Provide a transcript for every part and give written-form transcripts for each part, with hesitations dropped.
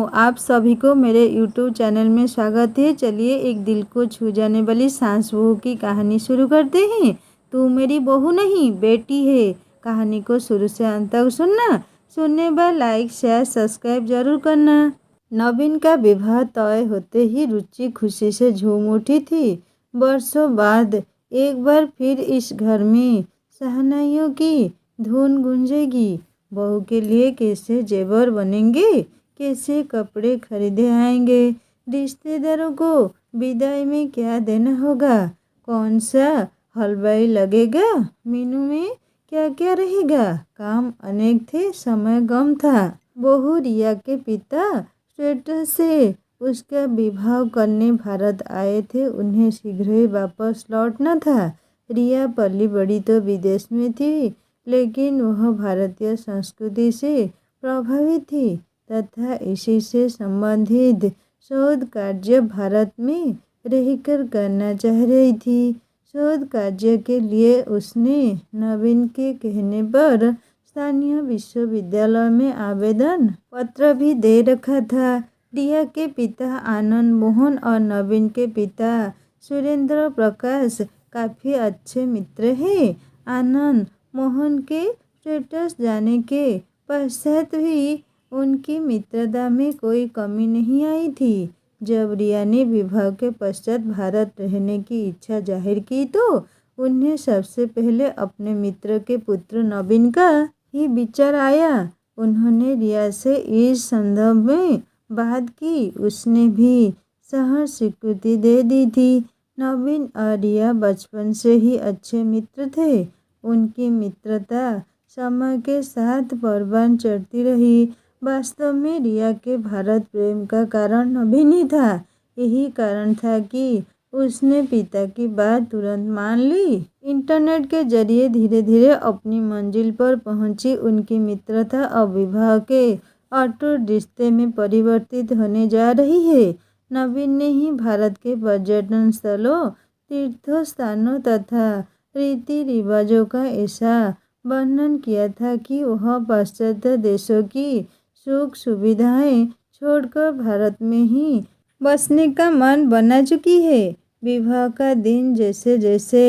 आप सभी को मेरे YouTube चैनल में स्वागत है। चलिए एक दिल को छू जाने वाली सास बहू की कहानी शुरू करते हैं। तू मेरी बहू नहीं बेटी है। कहानी को शुरू से अंत तक सुनना। सुनने पर लाइक शेयर सब्सक्राइब जरूर करना। नवीन का विवाह तय होते ही रुचि खुशी से झूम उठी थी। वर्षों बाद एक बार फिर इस घर में शहनाइयों की धुन गूंजेगी। बहू के लिए कैसे जेवर बनेंगे, कैसे कपड़े खरीदे आएंगे, रिश्तेदारों को विदाई में क्या देना होगा, कौन सा हलवाई लगेगा, मेनू में क्या क्या रहेगा। काम अनेक थे, समय कम था। बहू रिया के पिता स्वेटर से उसका विवाह करने भारत आए थे। उन्हें शीघ्र ही वापस लौटना था। रिया पली बड़ी तो विदेश में थी, लेकिन वह भारतीय संस्कृति से प्रभावित थी तथा इसी से संबंधित शोध कार्य भारत में रहकर करना चाह रही थी। शोध कार्य के लिए उसने नवीन के कहने पर स्थानीय विश्वविद्यालय में आवेदन पत्र भी दे रखा था। रिया के पिता आनंद मोहन और नवीन के पिता सुरेंद्र प्रकाश काफ़ी अच्छे मित्र हैं। आनंद मोहन के स्टेटस जाने के पश्चात भी उनकी मित्रता में कोई कमी नहीं आई थी। जब रिया ने विवाह के पश्चात भारत रहने की इच्छा जाहिर की तो उन्हें सबसे पहले अपने मित्र के पुत्र नवीन का ही विचार आया। उन्होंने रिया से इस संदर्भ में बात की। उसने भी सहर्ष स्वीकृति दे दी थी। नवीन और रिया बचपन से ही अच्छे मित्र थे। उनकी मित्रता समय के साथ परवान चढ़ती रही। वास्तव में रिया के भारत प्रेम का कारण नवीन ही था। यही कारण था कि उसने पिता की बात तुरंत मान ली। इंटरनेट के जरिए धीरे धीरे अपनी मंजिल पर पहुंची उनकी मित्रता अब विवाह के अटूट रिश्ते में परिवर्तित होने जा रही है। नवीन ने ही भारत के पर्यटन स्थलों, तीर्थ स्थानों तथा रीति रिवाजों का ऐसा वर्णन किया था कि वह पाश्चात्य देशों की सुख सुविधाएं छोड़कर भारत में ही बसने का मन बना चुकी है। विवाह का दिन जैसे जैसे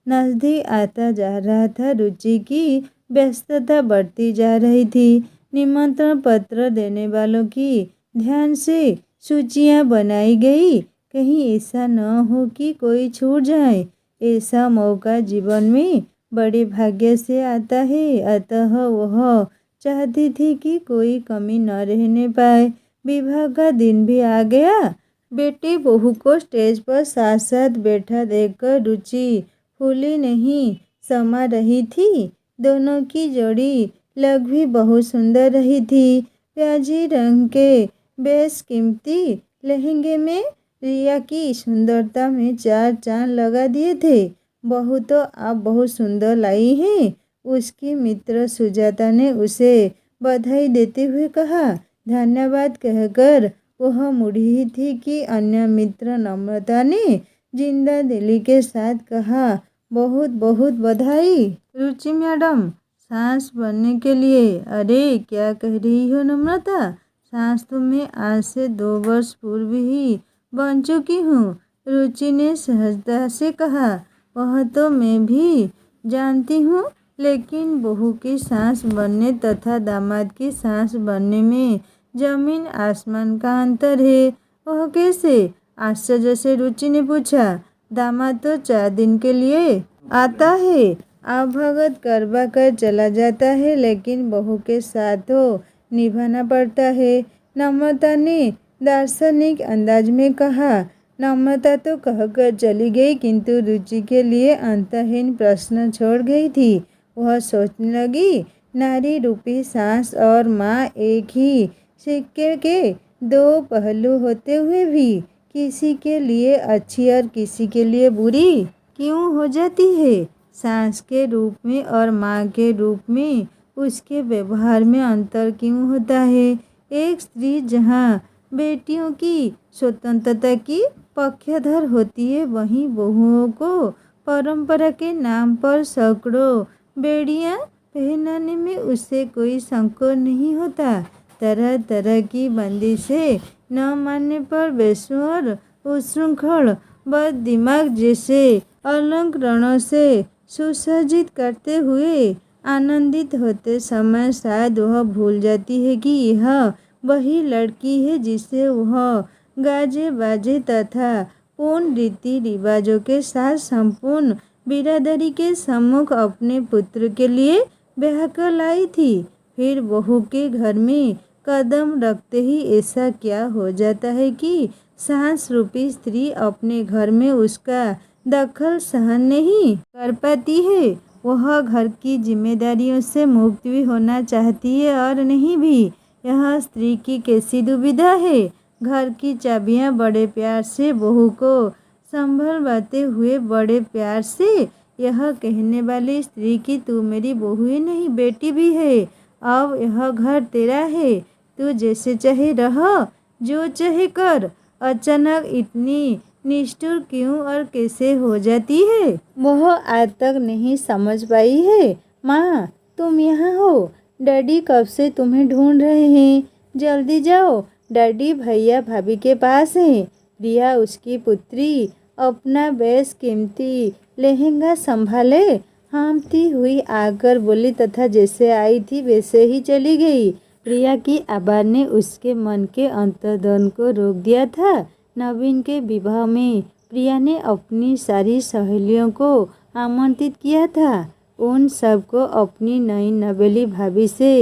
नजदीक आता जा रहा था, रुचि की व्यस्तता बढ़ती जा रही थी। निमंत्रण पत्र देने वालों की ध्यान से सूचियां बनाई गई। कहीं ऐसा न हो कि कोई छूट जाए। ऐसा मौका जीवन में बड़े भाग्य से आता है। अतः वह चाहती थी कि कोई कमी न रहने पाए। विवाह का दिन भी आ गया। बेटी बहू को स्टेज पर साथ साथ बैठा देखकर रुचि फूली नहीं समा रही थी। दोनों की जोड़ी लग भी बहुत सुंदर रही थी। प्याजी रंग के बेशकीमती लहंगे में रिया की सुंदरता में चार चांद लगा दिए थे। बहू तो आप बहुत सुंदर लाई हैं, उसकी मित्र सुजाता ने उसे बधाई देते हुए कहा। धन्यवाद कहकर वह मुड़ी ही थी कि अन्य मित्र नम्रता ने जिंदा दिली के साथ कहा, बहुत बहुत बधाई रुचि मैडम, सास बनने के लिए। अरे क्या कह रही हो नम्रता, सास तो मैं आज से 2 वर्ष पूर्व ही बन चुकी हूँ, रुचि ने सहजता से कहा। वह तो मैं भी जानती हूँ, लेकिन बहू की सास बनने तथा दामाद की सास बनने में जमीन आसमान का अंतर है। वह कैसे, आश्चर्य से रुचि ने पूछा। दामाद तो 4 दिन के लिए आता है, आवभगत करवा कर चला जाता है, लेकिन बहू के साथ तो निभाना पड़ता है, नम्रता ने दार्शनिक अंदाज में कहा। नम्रता तो कहकर चली गई, किंतु रुचि के लिए अंतहीन प्रश्न छोड़ गई थी। वह सोचने लगी, नारी रूपी सास और माँ एक ही सिक्के के 2 पहलू होते हुए भी किसी के लिए अच्छी और किसी के लिए बुरी क्यों हो जाती है। सास के रूप में और माँ के रूप में उसके व्यवहार में अंतर क्यों होता है। एक स्त्री जहाँ बेटियों की स्वतंत्रता की पक्षधर होती है, वहीं बहुओं को परंपरा के नाम पर सैकड़ों बेड़ियां पहनाने में उससे कोई संकोच नहीं होता तरह तरह की बंदिशें न मानने पर बेसुर उच्छृंखल बददिमाग जैसे अलंकरणों से सुसज्जित करते हुए आनंदित होते समय शायद वह भूल जाती है कि यह वही लड़की है जिसे वह गाजे बाजे तथा पूर्ण रीति रिवाजों के साथ संपूर्ण बिरादरी के सम्मुख अपने पुत्र के लिए ब्याह कर लाई थी। फिर बहू के घर में कदम रखते ही ऐसा क्या हो जाता है कि सास रूपी स्त्री अपने घर में उसका दखल सहन नहीं कर पाती है। वह घर की जिम्मेदारियों से मुक्त भी होना चाहती है और नहीं भी। यह स्त्री की कैसी दुविधा है। घर की चाबियां बड़े प्यार से बहू को संभलवाते हुए बड़े प्यार से यह कहने वाली स्त्री की तू मेरी बहू ही नहीं बेटी भी है। अब यह घर तेरा है, तू जैसे चाहे रह, जो चाहे कर। अचानक इतनी निष्ठुर क्यों और कैसे हो जाती है वह आज तक नहीं समझ पाई है। माँ, तुम यहाँ हो। डैडी कब से तुम्हें ढूंढ रहे हैं। जल्दी जाओ, डैडी भैया भाभी के पास हैं। प्रिया उसकी पुत्री अपना बेशकीमती लहंगा संभाले हाँफती हुई आकर बोली तथा जैसे आई थी वैसे ही चली गई। प्रिया की आवाज़ ने उसके मन के अंतर्द्वंद को रोक दिया था। नवीन के विवाह में प्रिया ने अपनी सारी सहेलियों को आमंत्रित किया था। उन सबको अपनी नई नवेली भाभी से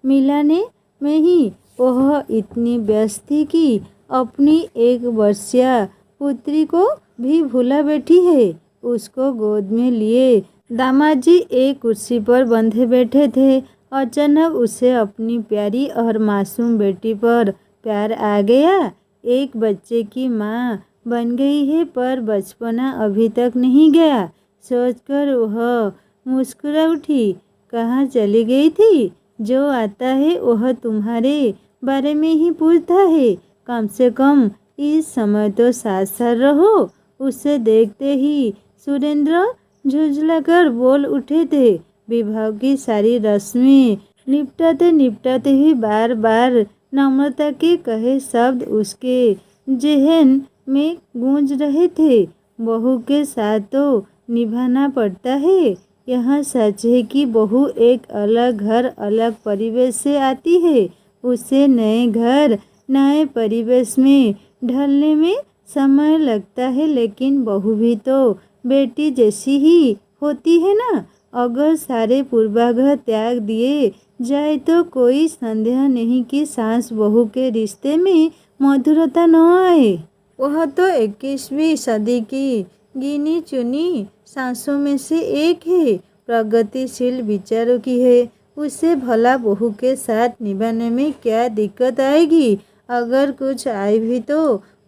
मिलाने में ही वह इतनी व्यस्त थी कि अपनी 1 वर्षीय पुत्री को भी भूला बैठी है। उसको गोद में लिए दामाद जी एक कुर्सी पर बंधे बैठे थे। अचानक उसे अपनी प्यारी और मासूम बेटी पर प्यार आ गया। एक बच्चे की माँ बन गई है पर बचपना अभी तक नहीं गया सोचकर वह मुस्कुरा उठी। कहाँ चली गई थी। जो आता है वह तुम्हारे बारे में ही पूछता है। कम से कम इस समय तो साथ साथ रहो। उसे देखते ही सुरेंद्र झुंझलाकर बोल उठे थे। विवाह की सारी रस्में निपटाते ही बार बार नम्रता के कहे शब्द उसके जेहन में गूंज रहे थे। बहू के साथ तो निभाना पड़ता है। यह सच है कि बहू एक अलग घर अलग परिवेश से आती है। उसे नए घर नए परिवेश में ढलने में समय लगता है, लेकिन बहू भी तो बेटी जैसी ही होती है ना। अगर सारे पूर्वाग्रह त्याग दिए जाए तो कोई संदेह नहीं कि सास बहू के रिश्ते में मधुरता न आए। वह तो 21वीं सदी की गिनी चुनी सासों में से एक है, प्रगतिशील विचारों की है। उसे भला बहू के साथ निभाने में क्या दिक्कत आएगी। अगर कुछ आए भी तो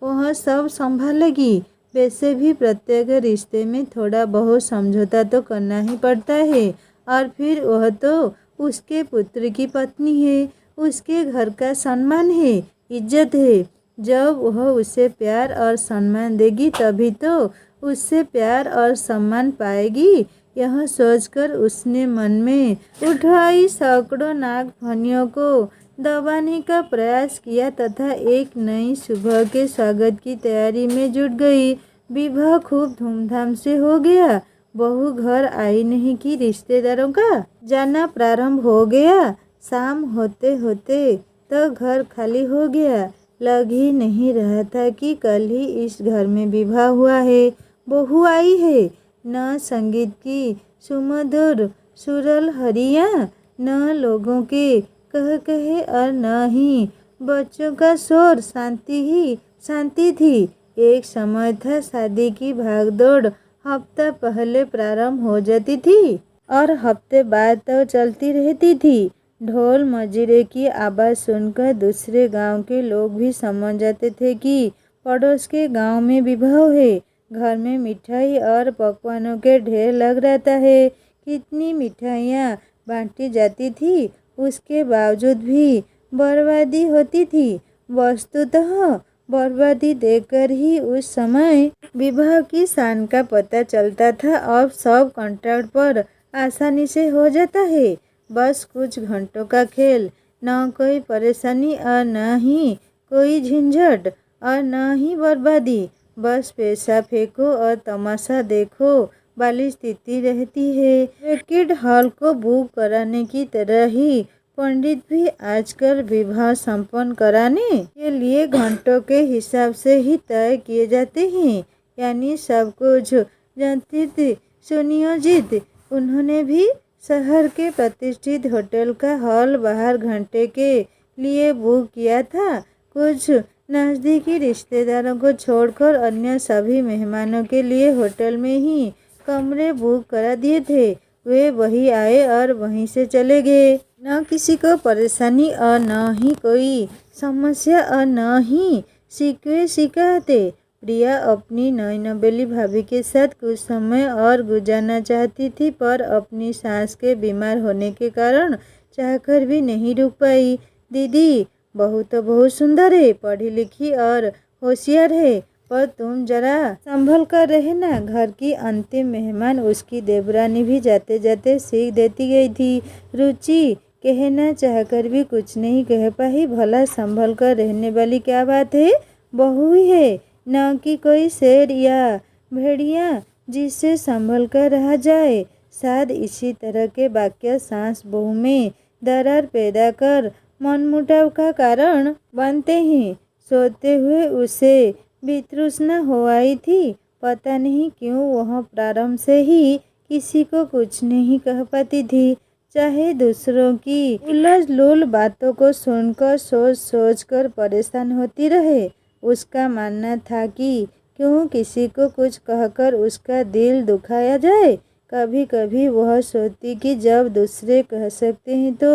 वह सब संभालेगी। वैसे भी प्रत्येक रिश्ते में थोड़ा बहुत समझौता तो करना ही पड़ता है। और फिर वह तो उसके पुत्र की पत्नी है, उसके घर का सम्मान है, इज्जत है। जब वह उसे प्यार और सम्मान देगी तभी तो उससे प्यार और सम्मान पाएगी। यह सोचकर उसने मन में उठाई सैकड़ों नागफनियों को दबाने का प्रयास किया तथा एक नई सुबह के स्वागत की तैयारी में जुट गई। विवाह खूब धूमधाम से हो गया। बहू घर आई नहीं कि रिश्तेदारों का जाना प्रारंभ हो गया। शाम होते होते तो घर खाली हो गया। लग ही नहीं रहा था कि कल ही इस घर में विवाह हुआ है। बहू आई है। न संगीत की सुमधुर सुरल हरियाँ, न लोगों के कह कहे और न ही बच्चों का शोर। शांति ही शांति थी। एक समय था शादी की भागदौड़ हफ्ता पहले प्रारंभ हो जाती थी और हफ्ते बाद तो चलती रहती थी। ढोल मजीरे की आवाज़ सुनकर दूसरे गांव के लोग भी समझ जाते थे कि पड़ोस के गांव में विवाह है। घर में मिठाई और पकवानों के ढेर लग रहता है। कितनी मिठाइयाँ बांटी जाती थी, उसके बावजूद भी बर्बादी होती थी। वस्तुतः बर्बादी देखकर ही उस समय विवाह की शान का पता चलता था। अब सब कॉन्ट्रैक्ट पर आसानी से हो जाता है। बस कुछ घंटों का खेल। न कोई परेशानी और न ही कोई झंझट और न ही बर्बादी। बस पैसा फेंको और तमाशा देखो वाली स्थिति रहती है। बैंक्वेट हॉल को बुक कराने की तरह ही पंडित भी आजकल विवाह संपन्न कराने के लिए घंटों के हिसाब से ही तय किए जाते हैं, यानी सब कुछ यंत्रित सुनियोजित। उन्होंने भी शहर के प्रतिष्ठित होटल का हॉल बाहर घंटे के लिए बुक किया था। कुछ नज़दीकी रिश्तेदारों को छोड़कर अन्य सभी मेहमानों के लिए होटल में ही कमरे बुक करा दिए थे। वे वहीं आए और वहीं से चले गए। न किसी को परेशानी और न ही कोई समस्या और न ही शिकवे शिकायतें। प्रिया अपनी नई नवेली भाभी के साथ कुछ समय और गुजारना चाहती थी, पर अपनी सास के बीमार होने के कारण चाहकर भी नहीं रुक पाई। दीदी, बहू तो बहुत सुंदर है, पढ़ी लिखी और होशियार है, पर तुम जरा संभल कर रहना। घर की अंतिम मेहमान उसकी देवरानी भी जाते जाते सीख देती गई थी। रुचि कहना चाहकर भी कुछ नहीं कह पाई। भला संभल कर रहने वाली क्या बात है, बहू ही है, न कि कोई शेर या भेड़िया जिससे संभल कर रहा जाए। शायद इसी तरह के वाक्य सास बहू में दरार पैदा कर मनमुटाव का कारण बनते हैं। सोते हुए उसे वितृष्णा हो आई थी। पता नहीं क्यों वह प्रारंभ से ही किसी को कुछ नहीं कह पाती थी, चाहे दूसरों की उलझ-लूल बातों को सुनकर सोच सोच कर परेशान होती रहे। उसका मानना था कि क्यों किसी को कुछ कहकर उसका दिल दुखाया जाए। कभी कभी वह सोचती कि जब दूसरे कह सकते हैं तो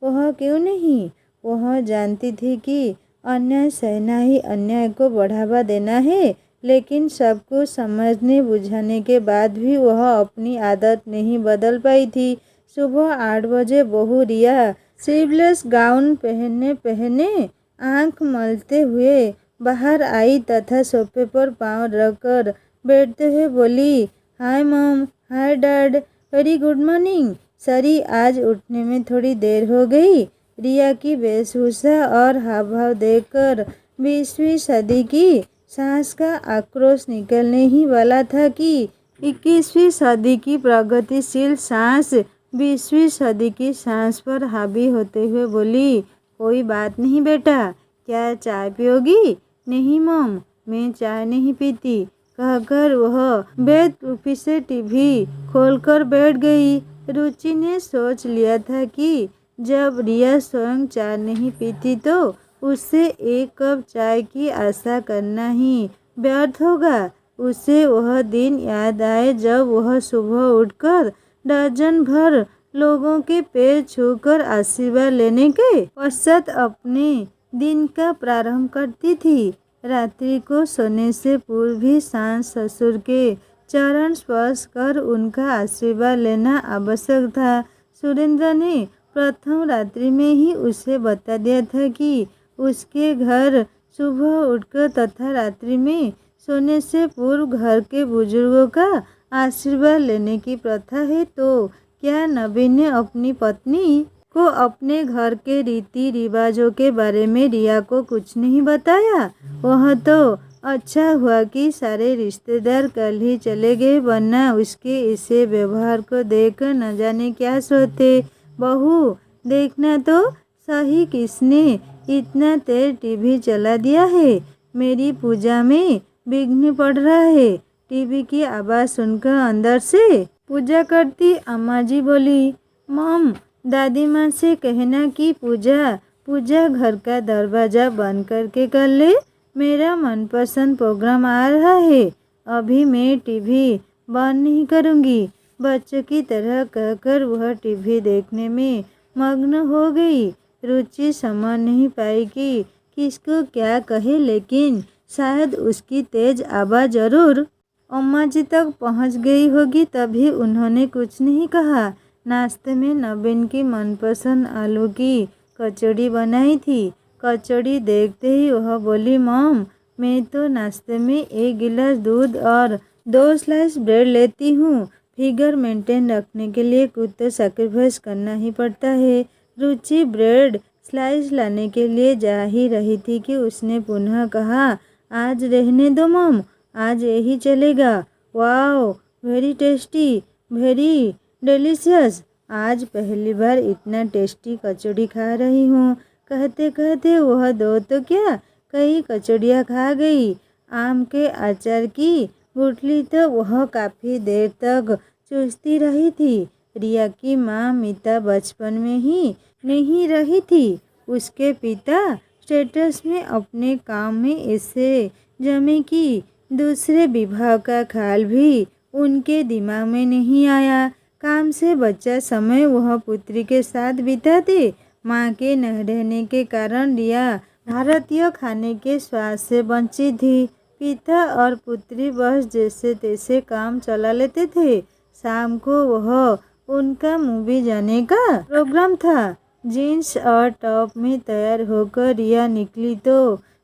वह क्यों नहीं। वह जानती थी कि अन्याय सहना ही अन्याय को बढ़ावा देना है, लेकिन सब कुछ समझने बुझाने के बाद भी वह अपनी आदत नहीं बदल पाई थी। सुबह 8 बजे बहू रिया स्लीवलेस गाउन पहने आंख मलते हुए बाहर आई तथा सोफे पर पांव रखकर बैठते हुए बोली, hi mom, hi dad, very good morning. Sorry, आज उठने में थोड़ी देर हो गई। रिया की वेशभूषा और हाव भाव देखकर 20वीं सदी की सास का आक्रोश निकलने ही वाला था कि 21वीं सदी की प्रगतिशील सास 20वीं सदी की सास पर हावी होते हुए बोली, कोई बात नहीं बेटा, क्या चाय पियोगी? नहीं मॉम, मैं चाय नहीं पीती, कहकर वह बेवकूफ़ी से टीवी खोलकर बैठ गई। रुचि ने सोच लिया था कि जब रिया स्वयं चाय नहीं पीती तो उससे एक कप चाय की आशा करना ही व्यर्थ होगा। उसे वह दिन याद आए जब वह सुबह उठकर दर्जन भर लोगों के पैर छूकर आशीर्वाद लेने के पश्चात अपने दिन का प्रारंभ करती थी। रात्रि को सोने से पूर्व भी सास ससुर के चरण स्पर्श कर उनका आशीर्वाद लेना आवश्यक था। सुरेंद्र ने प्रथम रात्रि में ही उसे बता दिया था कि उसके घर सुबह उठकर तथा रात्रि में सोने से पूर्व घर के बुजुर्गों का आशीर्वाद लेने की प्रथा है। तो क्या नवीन ने अपनी पत्नी को अपने घर के रीति रिवाजों के बारे में रिया को कुछ नहीं बताया? वह तो अच्छा हुआ कि सारे रिश्तेदार कल ही चले गए, वरना उसके इसे व्यवहार को देखकर न जाने क्या सोचते। बहू, देखना तो सही, किसने इतना तेज टीवी चला दिया है? मेरी पूजा में विघ्न पड़ रहा है। टीवी की आवाज़ सुनकर अंदर से पूजा करती अम्मा जी बोली, मॉम, दादी माँ से कहना कि पूजा घर का दरवाज़ा बंद करके कर ले। मेरा मनपसंद प्रोग्राम आ रहा है, अभी मैं टीवी बंद नहीं करूँगी। बच्चों की तरह कहकर वह टीवी देखने में मग्न हो गई। रुचि समझ नहीं पाई कि किसको क्या कहे, लेकिन शायद उसकी तेज आवाज़ जरूर अम्मा जी तक पहुंच गई होगी, तभी उन्होंने कुछ नहीं कहा। नाश्ते में नवीन की मनपसंद आलू की कचौड़ी बनाई थी। कचौड़ी देखते ही वह बोली, मॉम, मैं तो नाश्ते में 1 गिलास दूध और 2 स्लाइस ब्रेड लेती हूँ। फिगर मेंटेन रखने के लिए कुछ तो सैक्रिफाइस करना ही पड़ता है। रुचि ब्रेड स्लाइस लाने के लिए जा ही रही थी कि उसने पुनः कहा, आज रहने दो मॉम, आज यही चलेगा। Wow, very tasty, very delicious. आज पहली बार इतना टेस्टी कचौड़ी खा रही हूँ। कहते कहते वह दो तो क्या, कई कचौड़ियाँ खा गई। आम के अचार की गुठली तो वह काफ़ी देर तक चूसती रही थी। रिया की माँ मीता बचपन में ही नहीं रही थी। उसके पिता स्टेटस में अपने काम में ऐसे जमे कि दूसरे विवाह का ख्याल भी उनके दिमाग में नहीं आया। काम से बचा समय वह पुत्री के साथ बिताते। माँ के न रहने के कारण रिया भारतीय खाने के स्वाद से वंचित थी। पिता और पुत्री बस जैसे तैसे काम चला लेते थे। शाम को वह उनका मूवी जाने का प्रोग्राम था। जीन्स और टॉप में तैयार होकर रिया निकली तो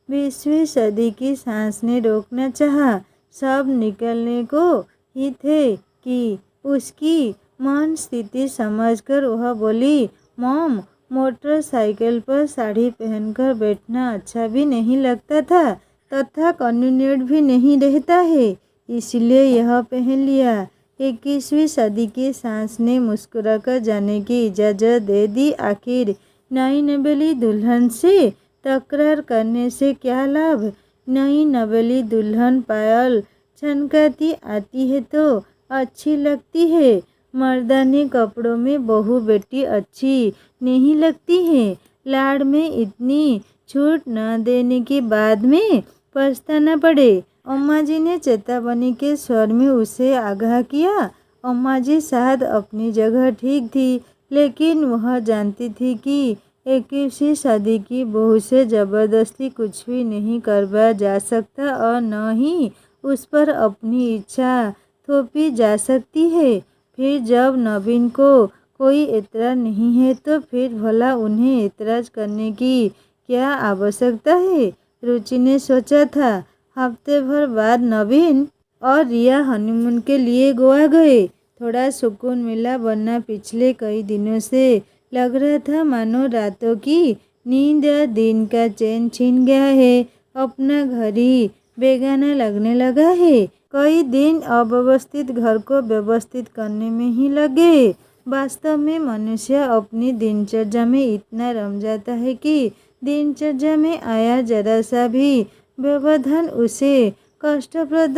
20वीं सदी की सांस ने रोकना चाहा। सब निकलने को ही थे कि उसकी मन स्थिति समझकर वह बोली, मॉम, मोटरसाइकिल पर साड़ी पहनकर बैठना अच्छा भी नहीं लगता था तथा कन्वीनियंट भी नहीं रहता है, इसलिए यह पहन लिया। 21वीं सदी की सांस ने मुस्कुराकर जाने की इजाज़त दे दी। आखिर नई नवेली दुल्हन से तकरार करने से क्या लाभ। नई नवेली दुल्हन पायल छनकाती आती है तो अच्छी लगती है। मर्दानी कपड़ों में बहू बेटी अच्छी नहीं लगती है। लाड़ में इतनी छूट न देने के बाद में पछताना पड़े। अम्मा जी ने चेतावनी के स्वर में उसे आगाह किया। अम्मा जी शायद अपनी जगह ठीक थी, लेकिन वह जानती थी कि 21वीं सदी की बहू से ज़बरदस्ती कुछ भी नहीं करवाया जा सकता और न ही उस पर अपनी इच्छा थोपी जा सकती है। फिर जब नवीन को कोई एतराज़ नहीं है तो फिर भला उन्हें एतराज़ करने की क्या आवश्यकता है, रुचि ने सोचा था। हफ्ते भर बाद नवीन और रिया हनीमून के लिए गोवा गए। थोड़ा सुकून मिला, वरना पिछले कई दिनों से लग रहा था मानो रातों की नींद या दिन का चैन छिन गया है। अपना घर ही बेगाना लगने लगा है। कई दिन अव्यवस्थित घर को व्यवस्थित करने में ही लगे। वास्तव में मनुष्य अपनी दिनचर्या में इतना रम जाता है कि दिनचर्या में आया जरा सा भी व्यवधान उसे कष्टप्रद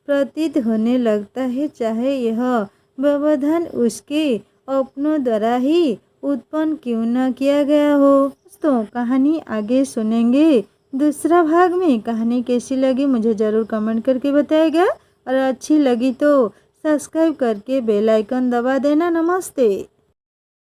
प्रतीत होने लगता है, चाहे यह व्यवधान उसके अपनों द्वारा ही उत्पन्न क्यों न किया गया हो। दोस्तों, कहानी आगे सुनेंगे दूसरा भाग में। कहानी कैसी लगी मुझे ज़रूर कमेंट करके बताइएगा और अच्छी लगी तो सब्सक्राइब करके बेल आइकन दबा देना। नमस्ते।